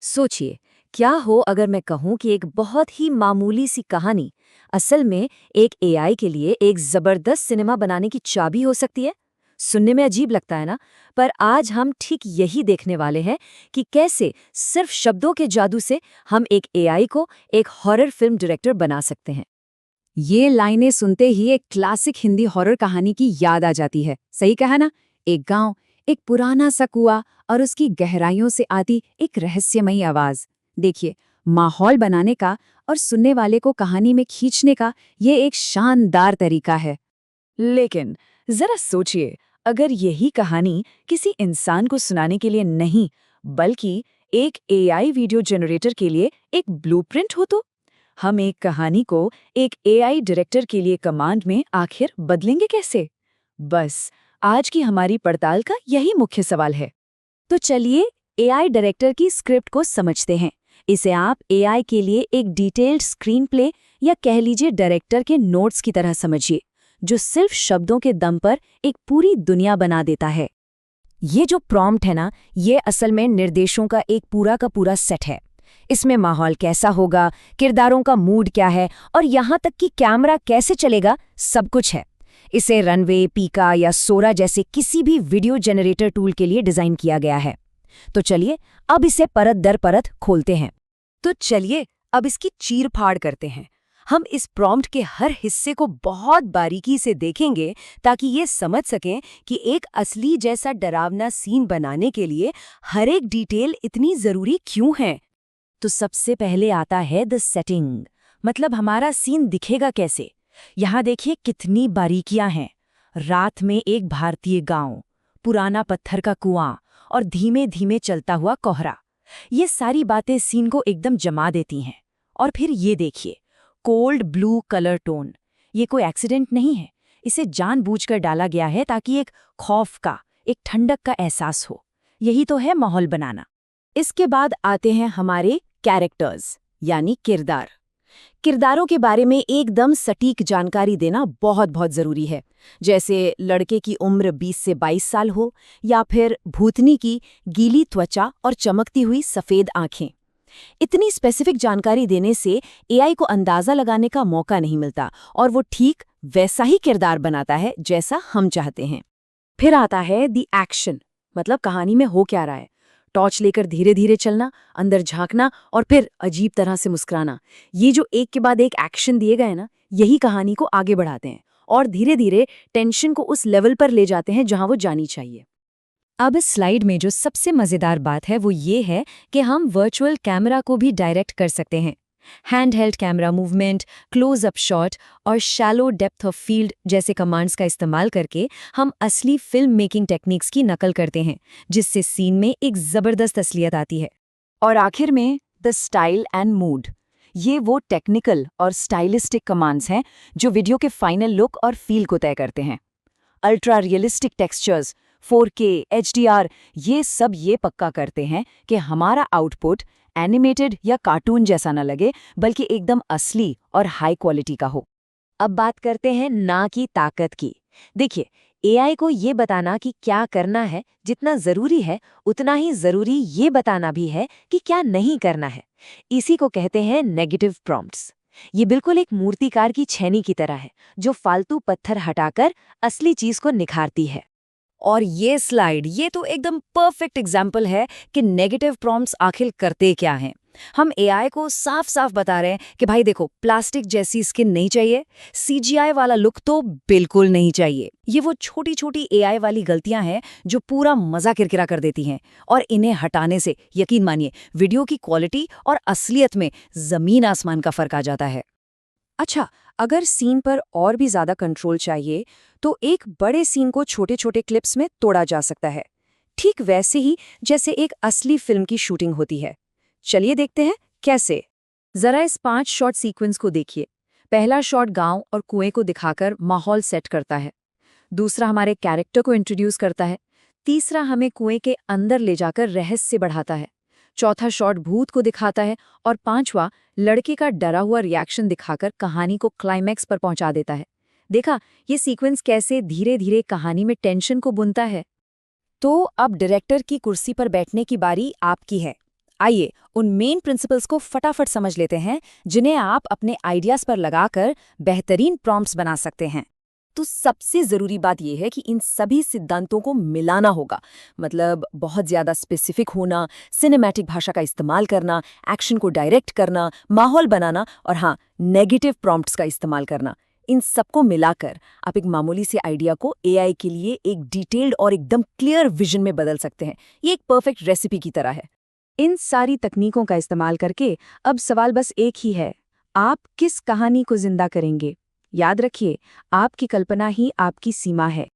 सोचिए, क्या हो अगर मैं कहूं कि एक बहुत ही मामूली सी कहानी असल में एक एआई के लिए एक जबरदस्त सिनेमा बनाने की चाबी हो सकती है। सुनने में अजीब लगता है ना, पर आज हम ठीक यही देखने वाले हैं कि कैसे सिर्फ शब्दों के जादू से हम एक एआई को एक हॉरर फिल्म डायरेक्टर बना सकते हैं। ये लाइनें सुनते ही एक क्लासिक हिंदी हॉरर कहानी की याद आ जाती है। सही कहा ना? एक गांव, एक पुराना सा कुआं और उसकी गहराइयों से आती एक रहस्यमयी आवाज। देखिए, माहौल बनाने का और सुनने वाले को कहानी में खींचने का ये एक शानदार तरीका है। लेकिन जरा सोचिए, अगर यही कहानी किसी इंसान को सुनाने के लिए नहीं, बल्कि एक एआई वीडियो जनरेटर के लिए एक ब्लूप्रिंट हो, तो हम एक कहानी को एक एआई डायरेक्टर के लिए कमांड में आखिर बदलेंगे कैसे? बस आज की हमारी पड़ताल का यही मुख्य सवाल है। तो चलिए एआई डायरेक्टर की स्क्रिप्ट को समझते हैं। इसे आप एआई के लिए एक डिटेल्ड स्क्रीन प्ले या कह लीजिए डायरेक्टर के नोट्स की तरह समझिए, जो सिर्फ शब्दों के दम पर एक पूरी दुनिया बना देता है। ये जो प्रॉम्प्ट है ना, ये असल में निर्देशों का एक पूरा का पूरा सेट है। इसमें माहौल कैसा होगा, किरदारों का मूड क्या है और यहाँ तक कि कैमरा कैसे चलेगा, सब कुछ है। इसे रनवे, पीका या सोरा जैसे किसी भी वीडियो जनरेटर टूल के लिए डिजाइन किया गया है। तो चलिए अब इसे परत दर परत खोलते हैं। तो चलिए अब इसकी चीर फाड़ करते हैं। हम इस प्रॉम्प्ट के हर हिस्से को बहुत बारीकी से देखेंगे ताकि ये समझ सकें कि एक असली जैसा डरावना सीन बनाने के लिए हर एक डिटेल इतनी जरूरी क्यों है। तो सबसे पहले आता है द सेटिंग, मतलब हमारा सीन दिखेगा कैसे। यहाँ देखिए कितनी बारीकियां हैं। रात में एक भारतीय गांव, पुराना पत्थर का कुआं और धीमे धीमे चलता हुआ कोहरा, ये सारी बातें सीन को एकदम जमा देती हैं। और फिर ये देखिए, कोल्ड ब्लू कलर टोन, ये कोई एक्सीडेंट नहीं है। इसे जानबूझकर डाला गया है ताकि एक खौफ का, एक ठंडक का एहसास हो। यही तो है माहौल बनाना। इसके बाद आते हैं हमारे कैरेक्टर्स, यानी किरदार। किरदारों के बारे में एकदम सटीक जानकारी देना बहुत बहुत जरूरी है। जैसे लड़के की उम्र 20 से 22 साल हो, या फिर भूतनी की गीली त्वचा और चमकती हुई सफेद आंखें। इतनी स्पेसिफिक जानकारी देने से एआई को अंदाजा लगाने का मौका नहीं मिलता और वो ठीक वैसा ही किरदार बनाता है जैसा हम चाहते हैं। फिर आता है द एक्शन, मतलब कहानी में हो क्या रहा है। टॉर्च लेकर धीरे धीरे चलना, अंदर झांकना और फिर अजीब तरह से मुस्कुराना। ये जो एक के बाद एक एक्शन दिए गए ना, यही कहानी को आगे बढ़ाते हैं और धीरे धीरे टेंशन को उस लेवल पर ले जाते हैं जहां वो जानी चाहिए। अब इस स्लाइड में जो सबसे मज़ेदार बात है वो ये है कि हम वर्चुअल कैमरा को भी डायरेक्ट कर सकते हैं। Hand held camera movement, close up shot और शैलो डेप्थ ऑफ फील्ड जैसे कमांड्स का इस्तेमाल करके हम असली फिल्म मेकिंग टेक्निक्स की नकल करते हैं, जिससे सीन में एक ज़बरदस्त असलियत आती है। और आखिर में द स्टाइल एंड मूड, ये वो टेक्निकल और स्टाइलिस्टिक कमांड्स हैं जो वीडियो के फाइनल लुक और फील को तय करते हैं। Ultra realistic textures, 4K, HDR, ये सब ये पक्का करते हैं कि हमारा आउटपुट एनिमेटेड या कार्टून जैसा न लगे, बल्कि एकदम असली और हाई क्वालिटी का हो। अब बात करते हैं ना की ताकत की। देखिए, एआई को ये बताना कि क्या करना है जितना जरूरी है, उतना ही जरूरी ये बताना भी है कि क्या नहीं करना है। इसी को कहते हैं नेगेटिव प्रॉम्प्ट्स। ये बिल्कुल एक मूर्तिकार की छेनी की तरह है, जो फालतू पत्थर हटाकर असली चीज को निखारती है। और ये स्लाइड, ये तो एकदम परफेक्ट एग्जाम्पल है कि नेगेटिव प्रॉम्प्ट्स आखिर करते क्या हैं। हम एआई को साफ साफ बता रहे हैं कि भाई देखो, प्लास्टिक जैसी स्किन नहीं चाहिए, सीजीआई वाला लुक तो बिल्कुल नहीं चाहिए। ये वो छोटी छोटी एआई वाली गलतियां हैं जो पूरा मजा किरकिरा कर देती हैं, और इन्हें हटाने से यकीन मानिए वीडियो की क्वालिटी और असलियत में जमीन आसमान का फर्क आ जाता है। अच्छा, अगर सीन पर और भी ज्यादा कंट्रोल चाहिए तो एक बड़े सीन को छोटे छोटे क्लिप्स में तोड़ा जा सकता है, ठीक वैसे ही जैसे एक असली फिल्म की शूटिंग होती है। चलिए देखते हैं कैसे। जरा इस 5 शॉट सीक्वेंस को देखिए। पहला शॉट गांव और कुएं को दिखाकर माहौल सेट करता है। दूसरा हमारे कैरेक्टर को इंट्रोड्यूस करता है। तीसरा हमें कुएं के अंदर ले जाकर रहस्य बढ़ाता है। चौथा शॉट भूत को दिखाता है और पांचवा लड़के का डरा हुआ रिएक्शन दिखाकर कहानी को क्लाइमैक्स पर पहुंचा देता है। देखा ये सीक्वेंस कैसे धीरे धीरे कहानी में टेंशन को बुनता है। तो अब डायरेक्टर की कुर्सी पर बैठने की बारी आपकी है। आइए उन मेन प्रिंसिपल्स को फटाफट समझ लेते हैं जिन्हें आप अपने आइडियाज पर लगाकर बेहतरीन प्रॉम्प्ट्स बना सकते हैं। तो सबसे जरूरी बात यह है कि इन सभी सिद्धांतों को मिलाना होगा। मतलब बहुत ज्यादा स्पेसिफिक होना, सिनेमैटिक भाषा का इस्तेमाल करना, एक्शन को डायरेक्ट करना, माहौल बनाना और हाँ, नेगेटिव प्रॉम्प्ट्स का इस्तेमाल करना। इन सबको मिलाकर आप एक मामूली से आइडिया को एआई के लिए एक डिटेल्ड और एकदम क्लियर विजन में बदल सकते हैं। ये एक परफेक्ट रेसिपी की तरह है। इन सारी तकनीकों का इस्तेमाल करके अब सवाल बस एक ही है, आप किस कहानी को जिंदा करेंगे? याद रखिए, आपकी कल्पना ही आपकी सीमा है।